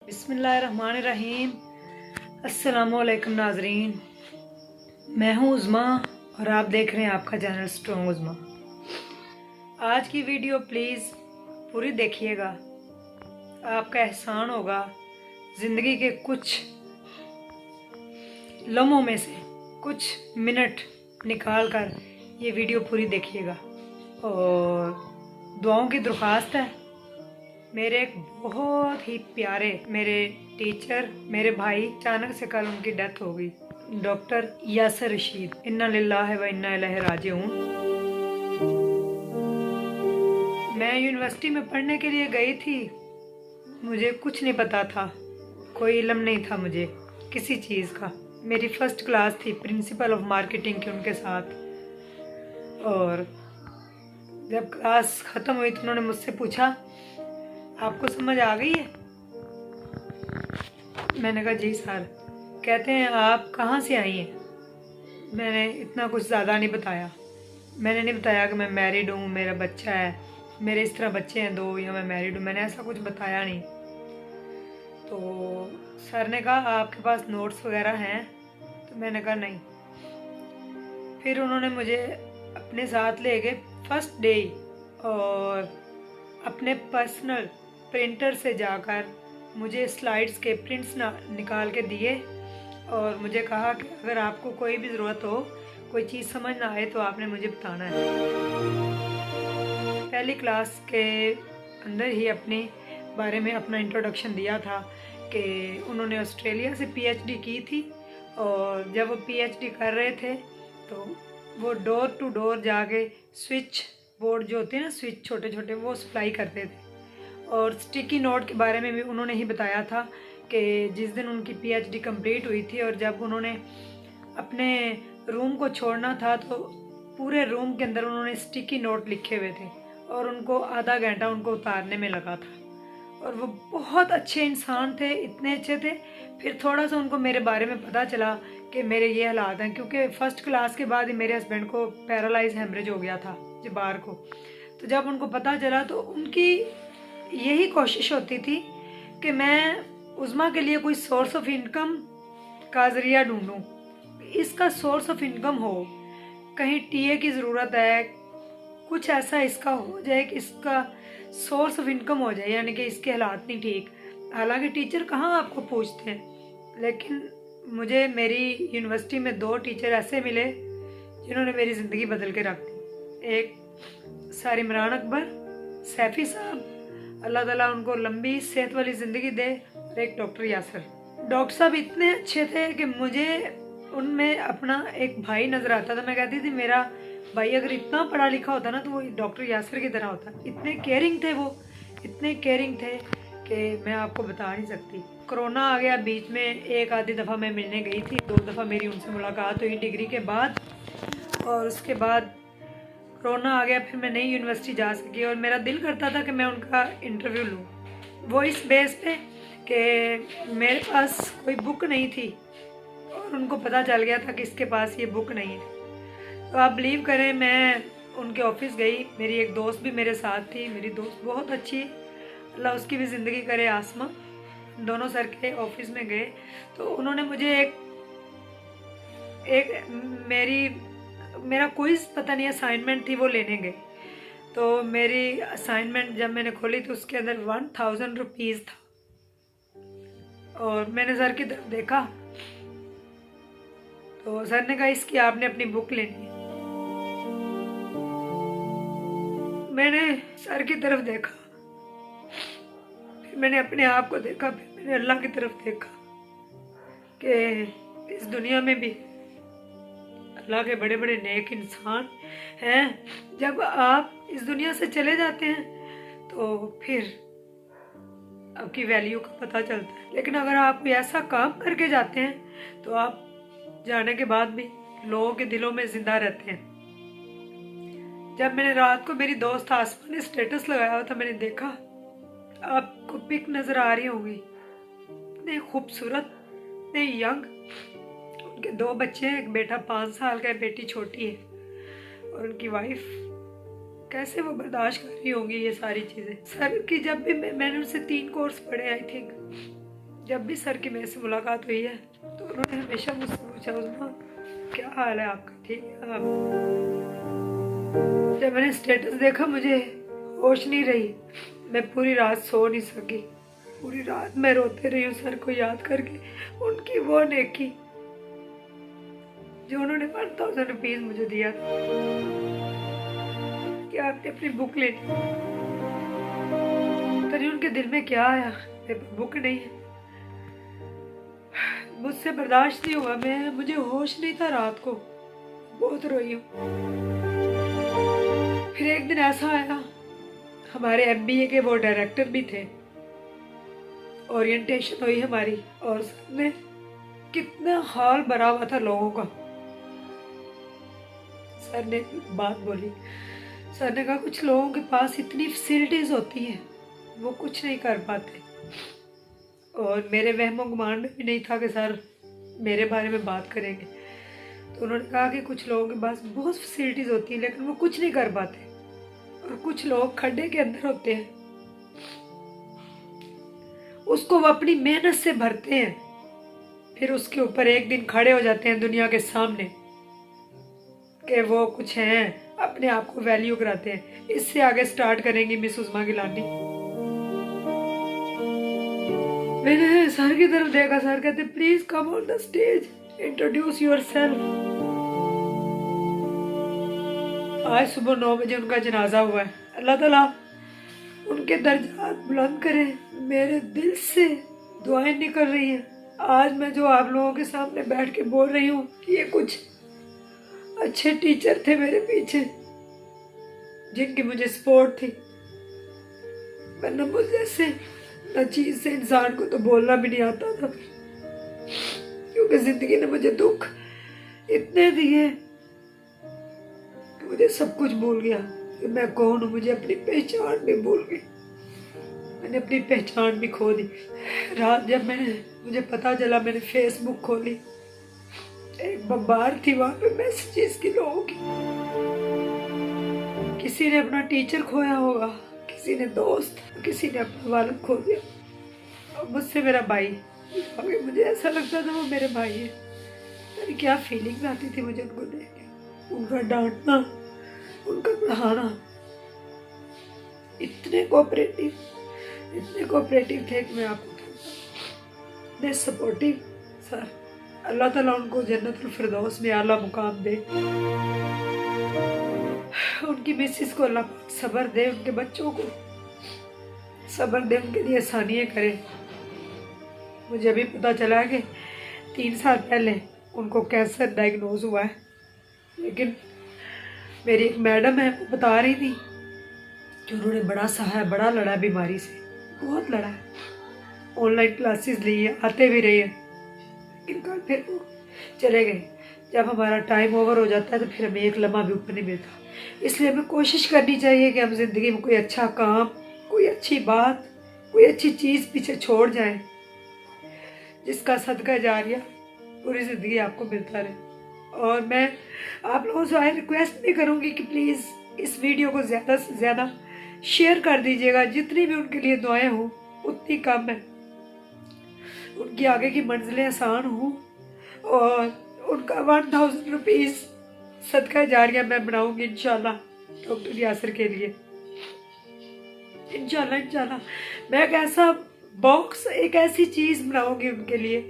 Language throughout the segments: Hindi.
बिस्मिल्लाहिर्रहमानिर्रहीम। अस्सलामुअलैकुम नाजरीन, मैं हूँ उज़्मा और आप देख रहे हैं आपका चैनल स्ट्रॉन्ग उज़्मा। आज की वीडियो प्लीज़ पूरी देखिएगा, आपका एहसान होगा। ज़िंदगी के कुछ लम्हों में से कुछ मिनट निकाल कर ये वीडियो पूरी देखिएगा और दुआओं की दरख्वास्त है। मेरे एक बहुत ही प्यारे मेरे टीचर, मेरे भाई, अचानक से कल उनकी डेथ हो गई, डॉक्टर यासर रशीद। इन्ना लिल्लाहि व इन्ना इलैहि राजिऊन। मैं यूनिवर्सिटी में पढ़ने के लिए गई थी, मुझे कुछ नहीं पता था, कोई इल्म नहीं था मुझे किसी चीज़ का। मेरी फर्स्ट क्लास थी प्रिंसिपल ऑफ मार्केटिंग की उनके साथ, और जब क्लास ख़त्म हुई तो उन्होंने मुझसे पूछा, आपको समझ आ गई है? मैंने कहा जी सर। कहते हैं आप कहाँ से आई हैं? मैंने इतना कुछ ज़्यादा नहीं बताया। मैंने नहीं बताया कि मैं मैरिड हूँ, मेरा बच्चा है, मेरे इस तरह बच्चे हैं 2, या मैं मैरिड हूँ। मैंने ऐसा कुछ बताया नहीं। तो सर ने कहा आपके पास नोट्स वगैरह हैं? तो मैंने कहा नहीं। फिर उन्होंने मुझे अपने साथ ले गए फर्स्ट डे और अपने पर्सनल प्रिंटर से जाकर मुझे स्लाइड्स के प्रिंट्स निकाल के दिए और मुझे कहा कि अगर आपको कोई भी ज़रूरत हो, कोई चीज़ समझ ना आए तो आपने मुझे बताना है। पहली क्लास के अंदर ही अपने बारे में अपना इंट्रोडक्शन दिया था कि उन्होंने ऑस्ट्रेलिया से पीएचडी की थी, और जब वो पीएचडी कर रहे थे तो वो डोर टू डोर जाके स्विच बोर्ड जो होते हैं ना, स्विच छोटे छोटे, वो सप्लाई करते थे। और स्टिकी नोट के बारे में भी उन्होंने ही बताया था कि जिस दिन उनकी पीएचडी कंप्लीट हुई थी और जब उन्होंने अपने रूम को छोड़ना था तो पूरे रूम के अंदर उन्होंने स्टिकी नोट लिखे हुए थे और उनको आधा घंटा उनको उतारने में लगा था। और वो बहुत अच्छे इंसान थे, इतने अच्छे थे। फिर थोड़ा सा उनको मेरे बारे में पता चला कि मेरे ये हालात हैं, क्योंकि फर्स्ट क्लास के बाद ही मेरे हस्बैंड को पैरालाइज हेमरेज हो गया था जबार को। तो जब उनको पता चला तो उनकी यही कोशिश होती थी कि मैं उज़्मा के लिए कोई सोर्स ऑफ इनकम का ज़रिया ढूंढूं, इसका सोर्स ऑफ इनकम हो। कहीं टीए की ज़रूरत है, कुछ ऐसा इसका हो जाए कि इसका सोर्स ऑफ इनकम हो जाए, यानी कि इसके हालात नहीं ठीक। हालांकि टीचर कहाँ आपको पूछते हैं, लेकिन मुझे मेरी यूनिवर्सिटी में 2 टीचर ऐसे मिले जिन्होंने मेरी ज़िंदगी बदल के रख दी। एक सर इमरान अकबर सैफ़ी साहब, अल्लाह ताला उनको लंबी सेहत वाली ज़िंदगी दे, और एक डॉक्टर यासर। डॉक्टर साहब इतने अच्छे थे कि मुझे उनमें अपना एक भाई नज़र आता था। मैं कहती थी मेरा भाई अगर इतना पढ़ा लिखा होता ना तो वो डॉक्टर यासर की तरह होता। इतने केयरिंग थे वो, इतने केयरिंग थे कि मैं आपको बता नहीं सकती। कोरोना आ गया बीच में, एक आधी दफ़ा मैं मिलने गई थी, 2 दफ़ा मेरी उनसे मुलाकात हुई डिग्री के बाद, और उसके बाद कोरोना आ गया। फिर मैं नई यूनिवर्सिटी जा सकी और मेरा दिल करता था कि मैं उनका इंटरव्यू लूँ, वो इस बेस पे कि मेरे पास कोई बुक नहीं थी और उनको पता चल गया था कि इसके पास ये बुक नहीं है। तो आप बिलीव करें, मैं उनके ऑफिस गई, मेरी एक दोस्त भी मेरे साथ थी। मेरी दोस्त बहुत अच्छी है, अल्लाह उसकी भी ज़िंदगी करे आसमा। दोनों सर के ऑफिस में गए तो उन्होंने मुझे एक मेरा कोई पता नहीं असाइनमेंट थी, वो लेने गए। तो मेरी असाइनमेंट जब मैंने खोली तो उसके अंदर 1000 रुपीज़ था, और मैंने सर की तरफ देखा तो सर ने कहा इसकी आपने अपनी बुक लेनी है। मैंने सर की तरफ देखा, फिर मैंने अपने आप को देखा, फिर मैंने अल्लाह की तरफ देखा कि इस दुनिया में भी अल्लाह के बड़े बड़े नेक इंसान हैं। जब आप इस दुनिया से चले जाते हैं तो फिर आपकी वैल्यू का पता चलता है, लेकिन अगर आप कोई ऐसा काम करके जाते हैं तो आप जाने के बाद भी लोगों के दिलों में जिंदा रहते हैं। जब मैंने रात को, मेरी दोस्त आसमा ने स्टेटस लगाया हुआ था, मैंने देखा, आपको पिक नजर आ रही होगी, इतने खूबसूरत, इतने यंग। उनके 2 बच्चे हैं, एक बेटा 5 साल का है, बेटी छोटी है, और उनकी वाइफ। कैसे वो बर्दाश्त कर रही होंगी ये सारी चीज़ें। सर की जब भी मैंने उनसे 3 कोर्स पढ़े, आई थिंक जब भी सर की मेरे से मुलाकात हुई है तो उन्होंने हमेशा मुझसे पूछा, उस्मा क्या हाल है आपका, ठीक है आप? जब मैंने स्टेटस देखा मुझे होश नहीं रही, मैं पूरी रात सो नहीं सकी, पूरी रात मैं रोते रही हूँ सर को याद करके, उनकी वो नेकी जो उन्होंने 1000 रुपीज मुझे दिया था कि आपने अपनी बुक ले ली। तभी उनके दिल में क्या आया, मेरे पास बुक नहीं है। मुझसे बर्दाश्त नहीं हुआ, मुझे होश नहीं था, रात को बहुत रोई हूँ। फिर एक दिन ऐसा आया, हमारे MBA के वो डायरेक्टर भी थे, ओरिएंटेशन हुई हमारी, और सर ने कितना हाल भरा हुआ था लोगों का। सर ने बात बोली, सर ने कहा कुछ लोगों के पास इतनी फैसिलिटीज होती हैं वो कुछ नहीं कर पाते, और मेरे वहमो गुमान में भी नहीं था कि सर मेरे बारे में बात करेंगे। तो उन्होंने कहा कि कुछ लोगों के पास बहुत फैसिलिटीज होती हैं लेकिन वो कुछ नहीं कर पाते, और कुछ लोग खड्डे के अंदर होते हैं, उसको वो अपनी मेहनत से भरते हैं, फिर उसके ऊपर एक दिन खड़े हो जाते हैं दुनिया के सामने कि वो कुछ हैं, अपने आप को वैल्यू कराते हैं। इससे आगे स्टार्ट करेंगी मिस उस्मा गिलानी। मैंने सर की तरफ देखा, सर कहते please come on the stage, introduce yourself. आज सुबह 9 बजे उनका जनाजा हुआ है। अल्लाह ताला उनके दर्जात बुलंद करे। मेरे दिल से दुआएं निकल रही हैं। आज मैं जो आप लोगों के सामने बैठ के बोल रही हूँ, ये कुछ अच्छे टीचर थे मेरे पीछे जिनकी मुझे सपोर्ट थी, वरना मुझे जैसे नचीज से इंसान को तो बोलना भी नहीं आता था, क्योंकि जिंदगी ने मुझे दुख इतने दिए कि मुझे सब कुछ भूल गया कि मैं कौन हूँ। मुझे अपनी पहचान भी भूल गई, मैंने अपनी पहचान भी खो दी। रात जब मुझे पता चला, मैंने फेसबुक खोली, एक बम्बार थी वहां पे मैसेजेस की लोगों की। किसी ने अपना टीचर खोया होगा, किसी ने दोस्त, किसी ने अपना वालिद खो दिया, और मुझसे मेरा भाई। मुझे ऐसा लगता था वो मेरे भाई है। मेरी क्या फीलिंग्स आती थी मुझे उनको देख के, उनका डांटना, उनका पढ़ाना। इतने कोऑपरेटिव थे कि मैं आपको कहता, सपोर्टिव सर। अल्लाह ताला उनको जन्नतुल फिरदौस में आला मुकाम दे, उनकी मिसेस को अल्लाह सब्र दे, उनके बच्चों को सब्र दे, उनके लिए आसानियाँ करे। मुझे अभी पता चला कि 3 साल पहले उनको कैंसर डायग्नोज हुआ है, लेकिन मेरी एक मैडम है, वो बता रही थी कि उन्होंने बड़ा सहा है, बड़ा लड़ा बीमारी से, बहुत लड़ा है। ऑनलाइन क्लासेस ली है, आते भी रही है, लेकिन कल फिर वो चले गए। जब हमारा टाइम ओवर हो जाता है तो फिर हमें एक लम्हा भी ऊपर नहीं मिलता। इसलिए हमें कोशिश करनी चाहिए कि हम जिंदगी में कोई अच्छा काम, कोई अच्छी बात, कोई अच्छी चीज़ पीछे छोड़ जाएं, जिसका सदका जारिया पूरी ज़िंदगी आपको मिलता रहे। और मैं आप लोगों से रिक्वेस्ट भी करूँगी कि प्लीज़ इस वीडियो को ज़्यादा से ज़्यादा शेयर कर दीजिएगा। जितनी भी उनके लिए दुआएं हों उतनी कम है, उनकी आगे की मंजिलें आसान हों, और उनका 1000 रुपीज़ सदका जारिया मैं बनाऊंगी इंशाल्लाह डॉक्टर यासिर के लिए। इंशाल्लाह मैं एक ऐसा बॉक्स, एक ऐसी चीज़ बनाऊंगी उनके लिए,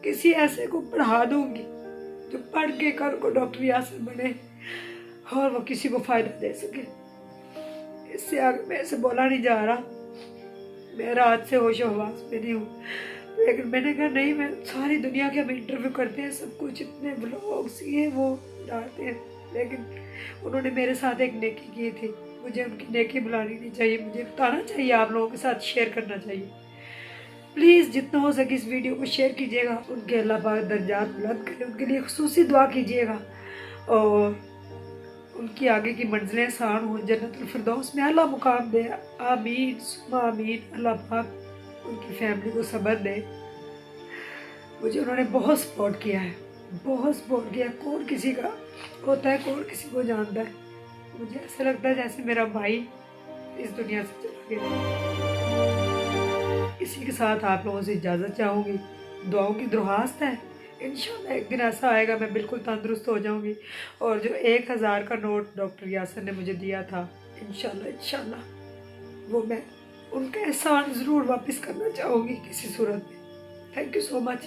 किसी ऐसे को पढ़ा दूंगी जो पढ़ के कल को डॉक्टर यासिर बने और वो किसी को फ़ायदा दे सके। इससे आगे मैं ऐसे बोला नहीं जा रहा, मैं रात से होश हवास में नहीं हूँ, लेकिन मैंने कहा नहीं, मैं सारी दुनिया के हम इंटरव्यू करते हैं, सब कुछ इतने ब्लॉग्स ये वो डालते हैं, लेकिन उन्होंने मेरे साथ एक नेकी की थी, मुझे उनकी नेकी बुलानी नहीं चाहिए, मुझे बताना चाहिए, आप लोगों के साथ शेयर करना चाहिए। प्लीज़ जितना हो सके इस वीडियो को शेयर कीजिएगा, उनके अल्लाह पाक दर्जात बुलंद करे, उनके लिए खुसूसी दुआ कीजिएगा, और उनकी आगे की मंजिलें आसान हो, जन्नतुल फिरदौस में आला मुकाम दे। आमीन सुम्मा आमीन। अल्लाह पाक उनकी फैमिली को सब्र दे। मुझे उन्होंने बहुत सपोर्ट किया है, बहुत सपोर्ट किया। कौन किसी का होता है, कौन किसी को जानता है। मुझे ऐसा लगता है जैसे मेरा भाई इस दुनिया से चला गया। साथ आप लोगों से इजाज़त चाहूँगी। दुआओं की दरख्वास्त है, इंशाल्लाह एक दिन ऐसा आएगा मैं बिल्कुल तंदुरुस्त हो जाऊँगी। और जो 1000 का नोट डॉक्टर यासर ने मुझे दिया था, इंशाल्लाह वो मैं उनका एहसान ज़रूर वापस करना चाहूँगी किसी सूरत में। Thank you so much.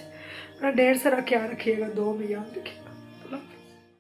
अपना ढेर सारा ख्याल रखिएगा, दुआ में याद रखिए।